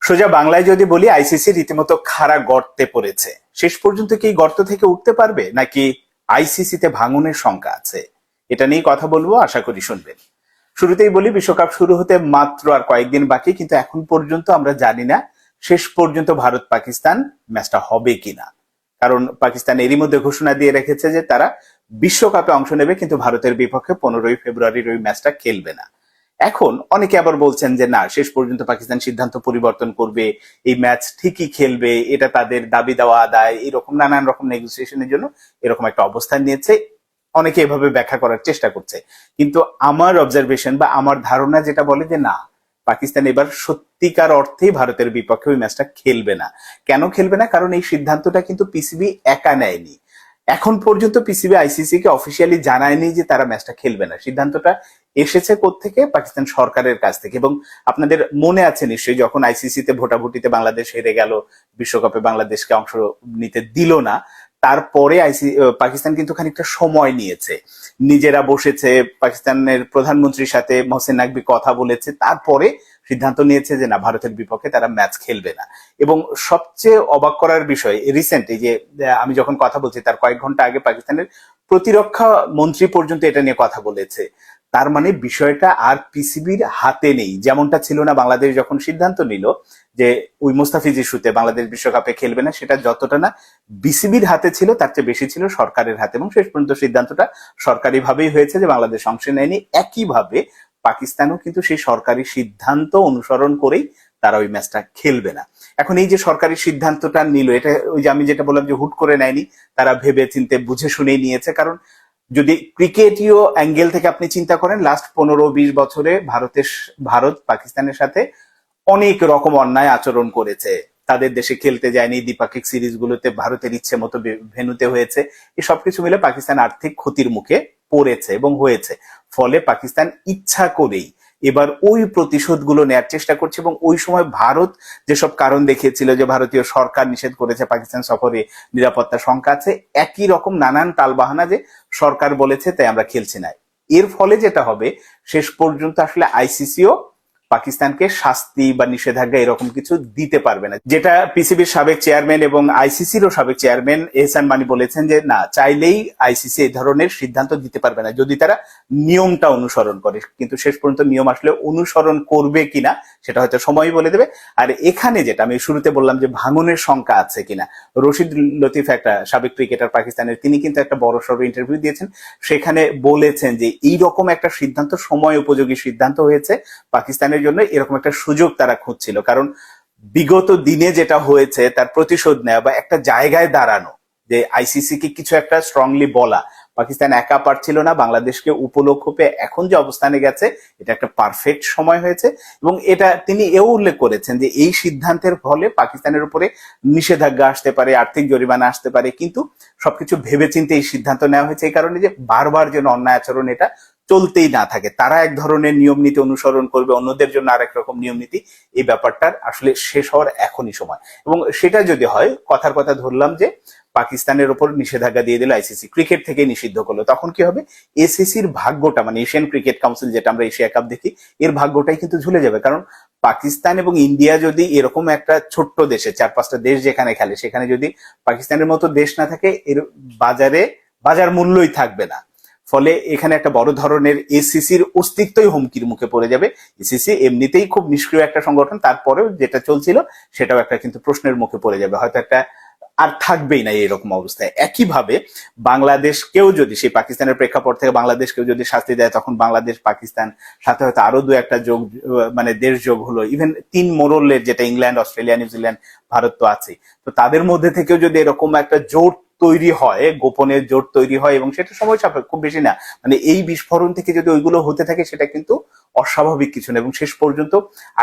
সোজা বাংলায় যদি বলি, আইসিসি রীতিমতো খাড়া গর্তে পড়েছে। শেষ পর্যন্ত কি এই গর্ত থেকে উঠতে পারবে, নাকি আইসিসিতে ভাঙনের শঙ্কা আছে? এটা নিয়ে কথা বলবো, আশা করি শুনবেন। শুরুতেই বলি, বিশ্বকাপ শুরু হতে মাত্র আর কয়েকদিন বাকি, কিন্তু এখন পর্যন্ত আমরা জানি না শেষ পর্যন্ত ভারত পাকিস্তান ম্যাচটা হবে কিনা। কারণ পাকিস্তান এরই মধ্যে ঘোষণা দিয়ে রেখেছে যে তারা বিশ্বকাপে অংশ নেবে, কিন্তু ভারতের বিপক্ষে 15ই ফেব্রুয়ারির ওই ম্যাচটা খেলবে না। এখন অনেকে আবার বলছেন যে না, শেষ পর্যন্ত পাকিস্তান সিদ্ধান্ত পরিবর্তন করবে, এই ম্যাচ ঠিকই খেলবে, এটা তাদের দাবি দেওয়া আদায়, এরকম নানান রকম নেগোসিয়েশনের জন্য এরকম একটা অবস্থান নিয়েছে। অনেকে এভাবে ব্যাখ্যা করার চেষ্টা করছে, কিন্তু আমার অবজারভেশন বা আমার ধারণা যেটা বলে যে না, পাকিস্তান এবার সত্যিকার অর্থেই ভারতের বিপক্ষে ওই ম্যাচটা খেলবে না। কেন খেলবে না? কারণ এই সিদ্ধান্তটা কিন্তু পিসিবি একা নেয়নি। এখন পর্যন্ত পিসিবি আইসিসি কে অফিসিয়ালি জানায়নি যে তারা ম্যাচটা খেলবে না। সিদ্ধান্তটা এসেছে কোত্থেকে? পাকিস্তান সরকারের কাছ থেকে। এবং আপনাদের মনে আছে নিশ্চয়ই, যখন আইসিসি তে ভোটাভুটিতে বাংলাদেশ হেরে গেল, বিশ্বকাপে বাংলাদেশকে অংশ নিতে দিল না, তারপরে পাকিস্তান কিন্তু খানিকটা সময় নিয়েছে, নিজেরা বসেছে, পাকিস্তানের প্রধানমন্ত্রীর সাথে মোহসেন নাকভি কথা বলেছে, তারপরে সিদ্ধান্ত নিয়েছে যে না, ভারতের বিপক্ষে তারা ম্যাচ খেলবে না। এবং সবচেয়ে অবাক করার বিষয়, রিসেন্ট এই যে আমি যখন কথা বলছি তার কয়েক ঘন্টা আগে পাকিস্তানের প্রতিরক্ষা মন্ত্রী পর্যন্ত এটা নিয়ে কথা বলেছে। তার মানে বিষয়টা আর পিসিবির হাতে নেই, যেমনটা ছিল না বাংলাদেশ যখন সিদ্ধান্ত নিল যে ওই মুস্তাফিজ ইস্যুতে বাংলাদেশ বিশ্বকাপে খেলবে না, সেটা যতটা না বিসিবির হাতে ছিল, তার চেয়ে বেশি ছিল সরকারের হাতে। এবং শেষ পর্যন্ত সিদ্ধান্তটা সরকারি ভাবেই হয়েছে যে বাংলাদেশ অংশ নেয়নি। একইভাবে পাকিস্তানও কিন্তু সেই সরকারি সিদ্ধান্ত অনুসরণ করেই তারা ওই ম্যাচটা খেলবে না। এখন এই যে সরকারি সিদ্ধান্তটা নিল, এটা ওই যে আমি যেটা বললাম যে হুট করে নেয়নি, তারা ভেবে চিন্তে বুঝে শুনেই নিয়েছে। কারণ যদি ক্রিকেটীয় অ্যাঙ্গেল থেকে আপনি চিন্তা করেন, লাস্ট 15-20 বছরে ভারত পাকিস্তানের সাথে অনেক রকম অন্যায় আচরণ করেছে। তাদের দেশে খেলতে যায়নি, দ্বিপাক্ষিক সিরিজ গুলোতে ভারতের ইচ্ছে মতো ভেন্যুতে হয়েছে। এই সবকিছু মিলে পাকিস্তান আর্থিক ক্ষতির মুখে পড়েছে এবং হয়েছে। ফলে পাকিস্তান ইচ্ছা করেই এবার ওই প্রতিশোধ গুলো নেয়ার চেষ্টা করছে। এবং ওই সময় ভারত যেসব কারণ দেখিয়েছিল, যে ভারতীয় সরকার নিষেধ করেছে পাকিস্তান সফরে, নিরাপত্তার শঙ্কা আছে, একই রকম নানান টালবাহানা যে সরকার বলেছে তাই আমরা খেলছি না। এর ফলে যেটা হবে, শেষ পর্যন্ত আসলে আইসিসিও পাকিস্তানকে শাস্তি বা নিষেধাজ্ঞা এরকম কিছু দিতে পারবে না, যেটা পিসিবির সাবেক চেয়ারম্যান এবং আইসিসিরও সাবেক চেয়ারম্যান এহসান মানি বলেছেন যে না, চাইলেই আইসিসি এই ধরনের সিদ্ধান্ত দিতে পারবে না যদি তারা নিয়মটা অনুসরণ করে। কিন্তু শেষ পর্যন্ত নিয়ম আসলে অনুসরণ করবে কিনা সেটা হয়তো সময়ই বলে দেবে। আর এখানে যেটা আমি শুরুতে বললাম যে ভাঙনের শঙ্কা আছে কিনা, রশিদ লতিফ, একটা সাবেক ক্রিকেটার পাকিস্তানের, তিনি কিন্তু একটা বড় সড় ইন্টারভিউ দিয়েছেন, সেখানে বলেছেন যে এইরকম একটা সিদ্ধান্ত সময় উপযোগী সিদ্ধান্ত হয়েছে পাকিস্তানের জন্য। এরকম একটা সুযোগ তারা খুঁজছিল, কারণ বিগত দিনে যেটা হয়েছে তার প্রতিশোধ নেওয়া বা একটা জায়গায় দাঁড়ানো, যে আইসিসি কে কিছু একটা স্ট্রংলি বলা, পাকিস্তান একা পারছিল না। বাংলাদেশকে উপলক্ষ পেয়ে এখন যে অবস্থানে গেছে, এটা একটা পারফেক্ট সময় হয়েছে। এবং এটা তিনি এও উল্লেখ করেছেন যে এই সিদ্ধান্তের ফলে পাকিস্তানের উপরে নিষেধাজ্ঞা আসতে পারে, আর্থিক জরিমানা আসতে পারে, কিন্তু সবকিছু ভেবেচিন্তে এই সিদ্ধান্ত নেওয়া হয়েছে এই কারণে যে বারবার যেন অন্যায় আচরণ এটা চলতেই না থাকে। তারা এক ধরনের নিয়ম নীতি অনুসরণ করবে, অন্যদের জন্য আরেক রকম নিয়ম নীতি। এই ব্যাপারটার আসলে শেষ হওয়ার এখনই সময়। এবং সেটা যদি হয়, কথার কথা ধরলাম যে পাকিস্তানের উপর নিষেধাজ্ঞা দিয়ে দিল আইসিসি, ক্রিকেট থেকে নিষিদ্ধ করলো, তখন কি হবে? এসিসির ভাগ্যটা, মানে এশিয়ান ক্রিকেট কাউন্সিল, যেটা আমরা এশিয়া কাপ দেখি, এর ভাগ্যটাই কিন্তু ঝুলে যাবে। কারণ পাকিস্তান এবং ইন্ডিয়া যদি এরকম একটা ছোট্ট দেশে, 4-5টা দেশ যেখানে খেলে, সেখানে যদি পাকিস্তানের মতো দেশ না থাকে, এর বাজার মূল্যই থাকবে না। ফলে এখানে একটা বড় ধরনের এসিসির অস্তিত্বই হুমকির মুখে পড়ে যাবে। এসিসি এমনিতেই খুব নিষ্ক্রিয় একটা সংগঠন, তারপরেও যেটা চলছিল সেটাও একটা কিন্তু প্রশ্নের মুখে পড়ে যাবে, হয়তো একটা আর থাকবেই না এরকম অবস্থায়। একইভাবে বাংলাদেশকেও যদি, সেই পাকিস্তানের প্রেক্ষাপট থেকে বাংলাদেশকেও যদি শাস্তি দেয়, তখন বাংলাদেশ, পাকিস্তান, সাথে হয়তো আরো 2-1টা যোগ, মানে দেশ যোগ হলো, ইভেন 3 মোড়লের, যেটা ইংল্যান্ড, অস্ট্রেলিয়া, নিউজিল্যান্ড, ভারত তো আছে, তো তাদের মধ্যে থেকেও যদি এরকম একটা জোট তৈরি হয়, গোপনের জোট তৈরি হয়, এবং সেটা সময় সাপেক্ষ, খুব বেশি না, মানে এই বিস্ফোরণ থেকে যদি ওইগুলো হতে থাকে, সেটা কিন্তু অস্বাভাবিক কিছু না। এবং শেষ পর্যন্ত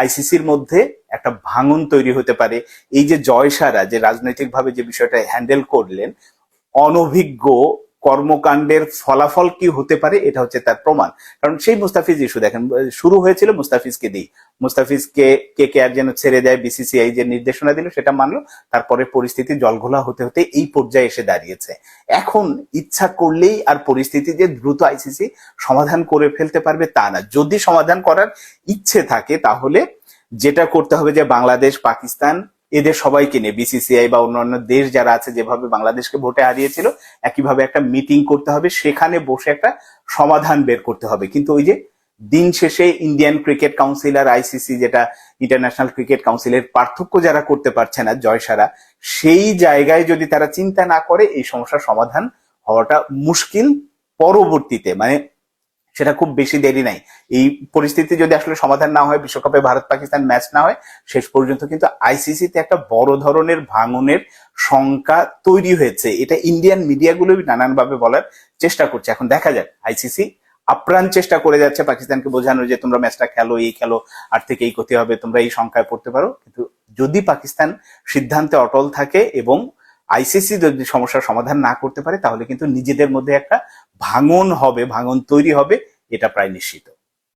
আইসিসির মধ্যে একটা ভাঙন তৈরি হতে পারে। এই যে জয়সারা যে রাজনৈতিকভাবে যে বিষয়টা হ্যান্ডেল করলেন, অনভিজ্ঞ কর্মকাণ্ডের ফলাফল কি হতে পারে, এটা হচ্ছে তার প্রমাণ। কারণ সেই মুস্তাফিজ ইস্যু দেখেন, শুরু হয়েছিল মুস্তাফিজকে দিয়ে, মুস্তাফিজকে কে আর যেন ছেড়ে দেয়, বিসিসিআই যে নির্দেশনা দিল সেটা মানলো, তারপরে পরিস্থিতি জলঘোলা হতে হতে এই পর্যায়ে এসে দাঁড়িয়েছে। এখন ইচ্ছা করলেই আর পরিস্থিতি যে দ্রুত আইসিসি সমাধান করে ফেলতে পারবে তা না। যদি সমাধান করার ইচ্ছে থাকে, তাহলে যেটা করতে হবে যে বাংলাদেশ, পাকিস্তান এদের সবাইকে নিয়ে বিসিসিআই বা অন্যান্য দেশ যারা আছে যেভাবে বাংলাদেশকে ভোটে হারিয়েছিল একইভাবে একটা মিটিং করতে হবে, সেখানে বসে একটা সমাধান বের করতে হবে। কিন্তু ওই যে দিন শেষে ইন্ডিয়ান ক্রিকেট কাউন্সিল আর আইসিসি, যেটা ইন্টারন্যাশনাল ক্রিকেট কাউন্সিলের পার্থক্য যারা করতে পারছে না জয়সারা, সেই জায়গায় যদি তারা চিন্তা না করে এই সমস্যার সমাধান হওয়াটা মুশকিল। পরবর্তীতে মানে সেটা খুব বেশি দেরি নাই, এই পরিস্থিতি যদি আসলে সমাধান না হয়, বিশ্বকাপে ভারত পাকিস্তান ম্যাচ না হয়, শেষ পর্যন্ত কিন্তু আইসিসিতে একটা বড় ধরনের ভাঙনের শঙ্কা তৈরি হয়েছে। এটা ইন্ডিয়ান মিডিয়াগুলো নানানভাবে বলার চেষ্টা করছে। এখন দেখা যাক, আইসিসি আপ্রাণ চেষ্টা করে যাচ্ছে পাকিস্তানকে বোঝানোর যে তোমরা ম্যাচটা খেলো, এই খেলো, আর থেকে এই ক্ষতি হবে, তোমরা এই শঙ্কায় পড়তে পারো। কিন্তু যদি পাকিস্তান সিদ্ধান্তে অটল থাকে এবং আইসিসি যদি সমস্যার সমাধান না করতে পারে, তাহলে কিন্তু নিজেদের মধ্যে একটা ভাঙন হবে, ভাঙন তৈরি হবে, এটা প্রায় নিশ্চিত।